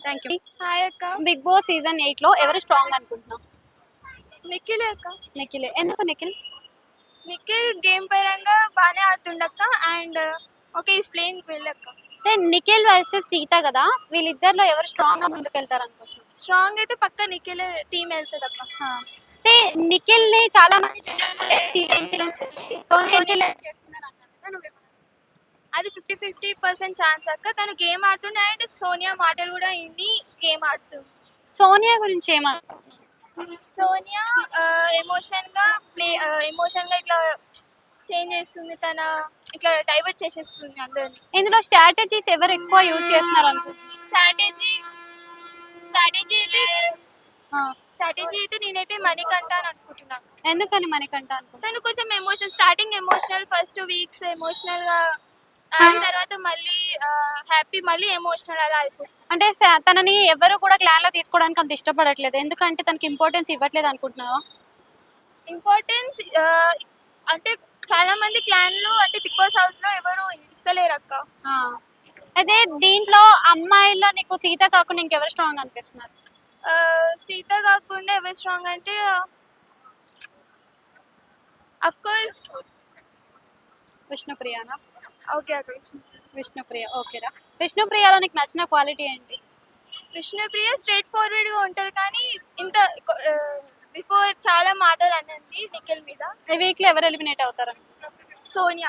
Thank you. Hi అక్క. Big boss season 8 లో ఎవరు స్ట్రాంగ్ అనుకుంటున్నావు? నిఖిల్ అక్క. నిఖిల్. ఎందుకు నిఖిల్? నిఖిల్ గేమ్ పరంగా బాగానే ఆడుతుండక్క and okay is playing well అక్క. అంటే నిఖిల్ వర్సెస్ సీత కదా, వీళ్ళిద్దరిలో ఎవరు స్ట్రాంగ్ గా ముందుకెళ్తారు అనుకుంటున్నావు? స్ట్రాంగ్ అయితే పక్క నిఖిల్ టీం వెళ్తుంది అక్క. అంటే నిఖిల్ ని చాలా మంది ఇన్ఫ్లుయెన్స్ చేస్తున్నారు అన్నారు. నువ్వేమన్నా? అది 50-50% ఛాన్స్ అక్క. తను గేమ్ ఆడుతుండే అండ్ సోనియా మాటలు కూడా ఇన్ని గేమ్ ఆడుతుంది. సోనియా గురించి ఏమన్నా? సోనియా ఎమోషన్ గా ఇట్లా చేంజ్ చేస్తుంది, తన ఇట్లా డైవర్ట్ చేసేస్తుంది అందరిని. ఇందులో స్ట్రాటజీస్ ఎవరు ఎక్కువ యూజ్ చేస్తున్నారు అనుకుంటున్నావు? స్ట్రాటజీ అయితే నేనైతే మణికంఠ అని అనుకుంటున్నాను. ఎందుకని మనకంట అనుకుంటున్నాను? తను కొంచెం starting emotional, first weeks emotional గా ఆడిన తర్వాత మళ్ళీ హ్యాపీ, మళ్ళీ ఎమోషనల్ అలా అయిపోతుంది. అంటే తనని ఎవరు కూడా క్లాన్ లో తీసుకోవడానికి అంత ఇష్టపడట్లేదు, ఎందుకంటే తనకి ఇంపార్టెన్స్ ఇవ్వట్లేదు అనుకుంటున్నావా? ఇంపార్టెన్స్ అంటే చాలా మంది క్లాన్ లో అంటే బిగ్ బాస్ హౌస్ లో ఎవరు ఇస్తలేరు అక్క. అదే దీంట్లో అమ్మాయిల్లో నీకు సీత కాకుండా ఇంకెవరు స్ట్రాంగ్ అనిపిస్తున్నారు? సీత కాకుండా ఎవరు స్ట్రాంగ్ అంటే అఫ్ కోర్స్ విష్ణుప్రియనా? ఓకే అక్క. విష్ణుప్రియ. ఓకేరా. విష్ణుప్రియలో నీకు నచ్చిన క్వాలిటీ ఏంటి? విష్ణుప్రియ స్ట్రైట్ ఫార్వర్డ్ గా ఉంటది కానీ ఇంత బిఫోర్ చాలా మాటలు అన్నది నిఖిల్ మీద. ఈ వీక్ లో ఎవరు ఎలిమినేట్ అవుతారు? సోనియా.